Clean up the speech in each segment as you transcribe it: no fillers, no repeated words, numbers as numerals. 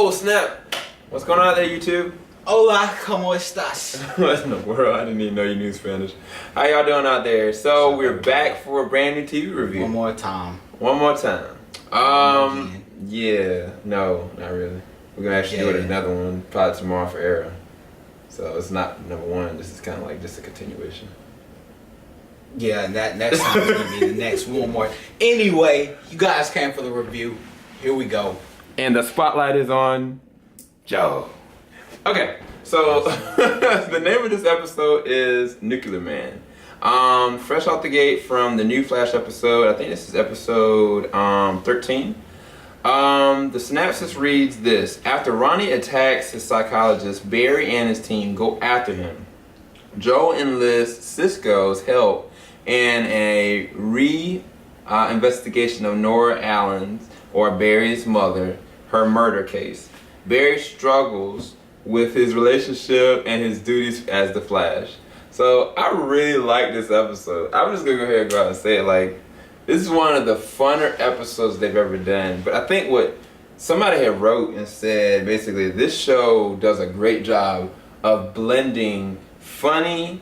Oh, snap. What's going on out there, YouTube? Hola, ¿cómo estás? What in the world? I didn't even know you knew Spanish. How y'all doing out there? So, we're back for a brand new TV review. One more time. Yeah, no, not really. We're gonna actually do it another one, probably tomorrow for Era. So, it's not number one. This is kind of like just a continuation. Yeah, and that next time is gonna be the next one more. Anyway, you guys came for the review. Here we go. And the spotlight is on Joe. Okay, so the name of this episode is Nuclear Man. Fresh out the gate from the new Flash episode. I think this is episode 13. The synopsis reads this: after Ronnie attacks his psychologist, Barry and his team go after him. Joe enlists Cisco's help in a investigation of Nora Allen's, or Barry's mother, her murder case. Barry struggles with his relationship and his duties as the Flash. So I really like this episode. I'm just gonna go ahead and go out and say it. Like, this is one of the funner episodes they've ever done. But I think what somebody had wrote and said, basically, this show does a great job of blending funny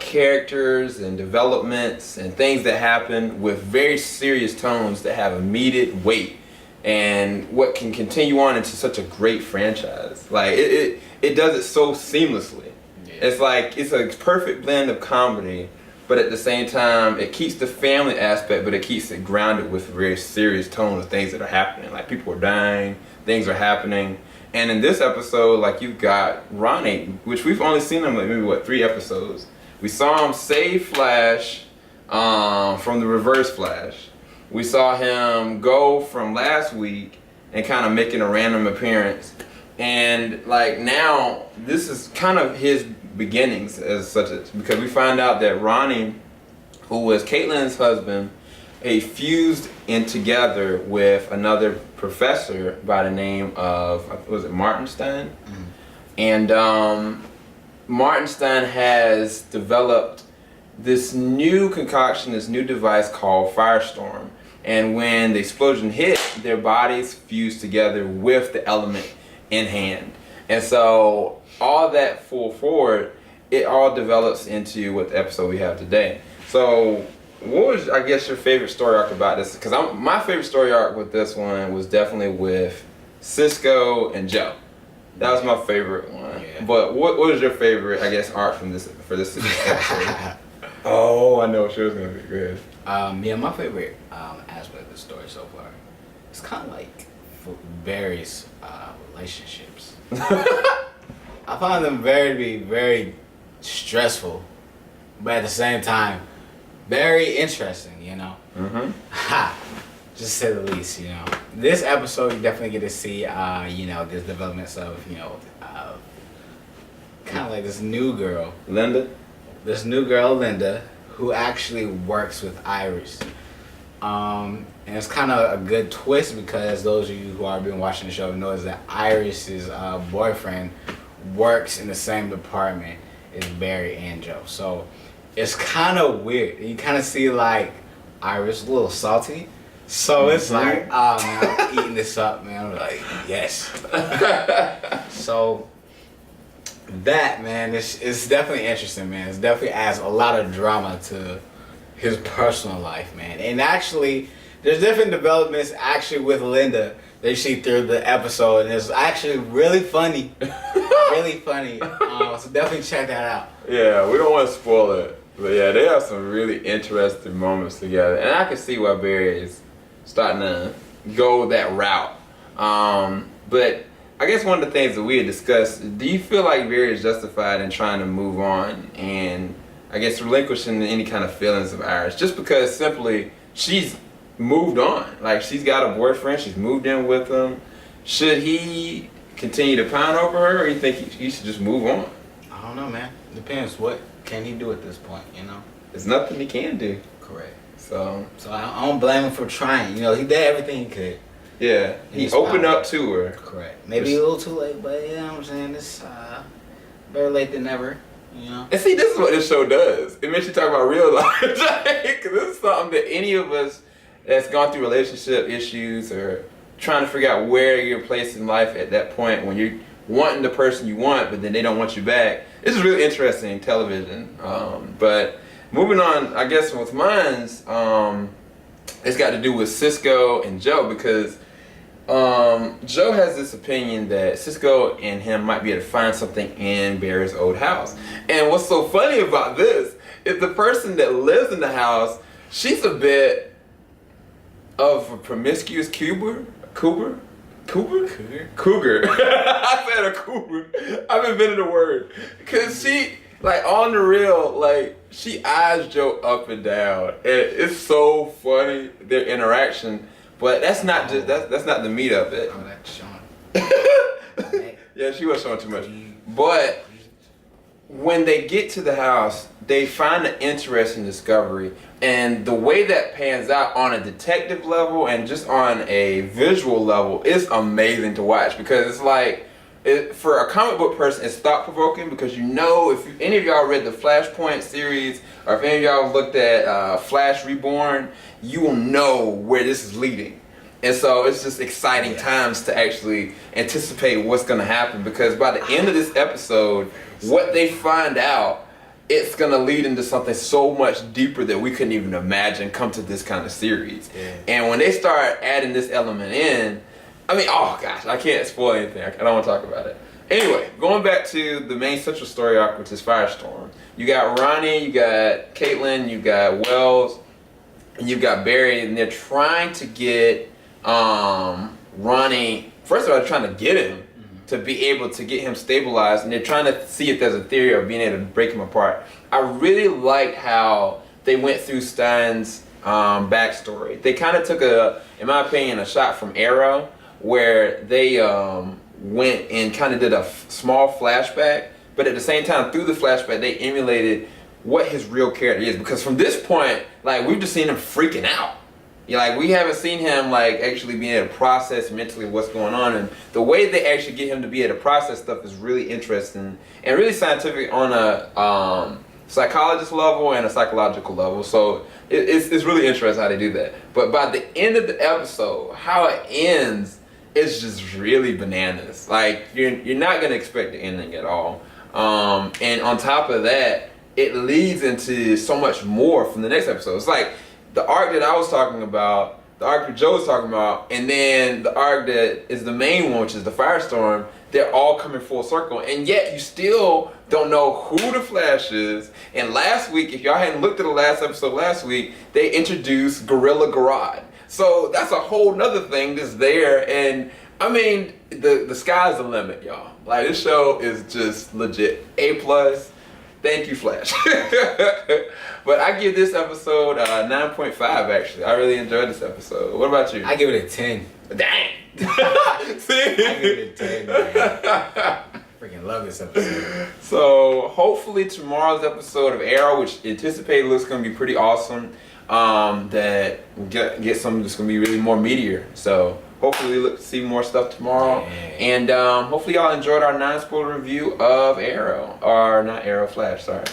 characters and developments and things that happen with very serious tones that have immediate weight and what can continue on into such a great franchise. Like, it does it so seamlessly. Yeah. It's like, it's a perfect blend of comedy, but at the same time, it keeps the family aspect, but it keeps it grounded with very serious tone of things that are happening. Like, people are dying, things are happening. And in this episode, like, you've got Ronnie, which we've only seen him like maybe, 3 episodes. We saw him save Flash from the Reverse Flash. We saw him go from last week and kind of making a random appearance. And like now, this is kind of his beginnings as such, because we find out that Ronnie, who was Caitlin's husband, fused in together with another professor by the name of, was it Martin Stein? Mm-hmm. And Martin Stein has developed this new concoction, this new device called Firestorm. And when the explosion hit, their bodies fused together with the element in hand. And so all that full forward, it all develops into what the episode we have today. So what was, I guess, your favorite story arc about this? Because my favorite story arc with this one was definitely with Cisco and Joe. That was my favorite one. Yeah. But what was your favorite, I guess, arc from this episode? Oh, I know what yours is gonna be good. Yeah, my favorite aspect of the story so far, it's kind of like Barry's relationships. I found them to be very stressful, but at the same time, very interesting. You know, just to say the least. You know, this episode you definitely get to see, you know, this developments of, you know, kind of like this new girl, Linda. This new girl, Linda, who actually works with Iris. And it's kind of a good twist, because those of you who have been watching the show know that Iris's boyfriend works in the same department as Barry and Joe. So it's kind of weird. You kind of see like Iris a little salty. So it's like, oh man, I'm eating this up, man. I'm like, yes. So that, man, it's definitely interesting, man. It definitely adds a lot of drama to his personal life, man. And actually, there's different developments actually with Linda that you see through the episode, and it's actually really funny. Really funny. So definitely check that out. Yeah, we don't want to spoil it, but yeah, they have some really interesting moments together, and I can see why Barry is starting to go that route. But I guess one of the things that we had discussed, do you feel like Barry is justified in trying to move on and, I guess, relinquishing any kind of feelings of Iris, just because simply she's moved on? Like, she's got a boyfriend, she's moved in with him. Should he continue to pine over her, or you think he should just move on? I don't know, man. Depends. What can he do at this point, you know? There's nothing he can do. Correct. So I don't blame him for trying. You know, he did everything he could. Yeah, he opened up to her. Correct. Maybe a little too late, but you know what I'm saying? It's better late than never, you know? And see, this is what this show does. It makes you talk about real life. Because this is something that any of us that's gone through relationship issues or trying to figure out where your place in life at that point when you're wanting the person you want, but then they don't want you back. This is really interesting television. But moving on, I guess with mine's, it's got to do with Cisco and Joe, because Joe has this opinion that Cisco and him might be able to find something in Barry's old house. And what's so funny about this is the person that lives in the house, she's a bit of a promiscuous cougar. I said a cougar. I've invented a word. Because she, like, on the real, like, she eyes Joe up and down. And it's so funny, their interaction. But that's not just that's not the meat of it. Oh, that's Sean. Yeah, she was showing too much. But when they get to the house, they find an interesting discovery, and the way that pans out on a detective level and just on a visual level is amazing to watch, because it's like, for a comic book person, it's thought provoking, because if any of y'all read the Flashpoint series, or if any of y'all looked at Flash Reborn, you will know where this is leading. And so it's just exciting times to actually anticipate what's going to happen, because by the end of this episode, what they find out, it's going to lead into something so much deeper that we couldn't even imagine come to this kind of series. Yeah. And when they start adding this element in, I mean, oh gosh, I can't spoil anything. I don't want to talk about it. Anyway, going back to the main central story arc, which is Firestorm. You got Ronnie, you got Caitlin, you got Wells, and you got Barry, and they're trying to get Ronnie, first of all, they're trying to get him to be able to get him stabilized, and they're trying to see if there's a theory of being able to break him apart. I really like how they went through Stein's backstory. They kind of took in my opinion, a shot from Arrow, where they went and kind of did a small flashback, but at the same time, through the flashback, they emulated what his real character is. Because from this point, like, we've just seen him freaking out. Like, we haven't seen him, like, actually being able to process mentally what's going on. And the way they actually get him to be able to process stuff is really interesting and really scientific on a psychologist level and a psychological level. So it's really interesting how they do that. But by the end of the episode, how it ends, it's just really bananas. Like, you're not going to expect the ending at all. And on top of that, it leads into so much more from the next episode. It's like the arc that I was talking about, the arc that Joe was talking about, and then the arc that is the main one, which is the Firestorm, they're all coming full circle. And yet you still don't know who the Flash is. And last week, if y'all hadn't looked at the last episode last week, they introduced Gorilla Grodd. So that's a whole nother thing that's there. And I mean, the sky's the limit, y'all. Like, this show is just legit A+. Thank you, Flash. But I give this episode 9.5, actually. I really enjoyed this episode. What about you? I give it a 10. Dang! See? I give it a 10, man. Freaking love this episode. So, hopefully tomorrow's episode of Arrow, which anticipated looks going to be pretty awesome, that we'll get something that's going to be really more meatier. So, hopefully we'll see more stuff tomorrow. Yeah. And hopefully y'all enjoyed our non-spoiler review of Arrow. Or not Arrow, Flash, sorry.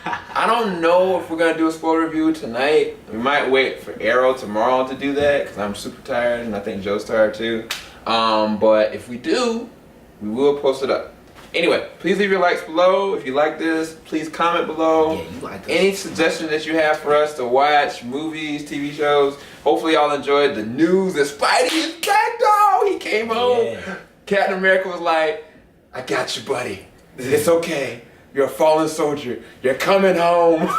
I don't know if we're going to do a spoiler review tonight. We might wait for Arrow tomorrow to do that, because I'm super tired, and I think Joe's tired too. But if we do, we will post it up. Anyway, please leave your likes below. If you like this, please comment below. Yeah, you like any suggestions that you have for us to watch, movies, TV shows. Hopefully y'all enjoyed the news that Spidey is back, dog. He came home. Yeah. Captain America was like, I got you, buddy. It's okay. You're a fallen soldier. You're coming home.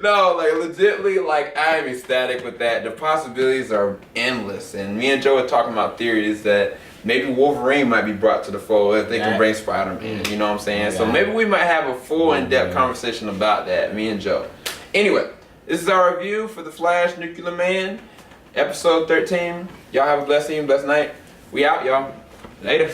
No, like, legitly, like, I am ecstatic with that. The possibilities are endless. And me and Joe are talking about theories that maybe Wolverine might be brought to the fold if they can bring Spider-Man. You know what I'm saying? So maybe we might have a full in-depth conversation about that, me and Joe. Anyway, this is our review for The Flash Nuclear Man, episode 13. Y'all have a blessed evening, blessed night. We out, y'all. Later.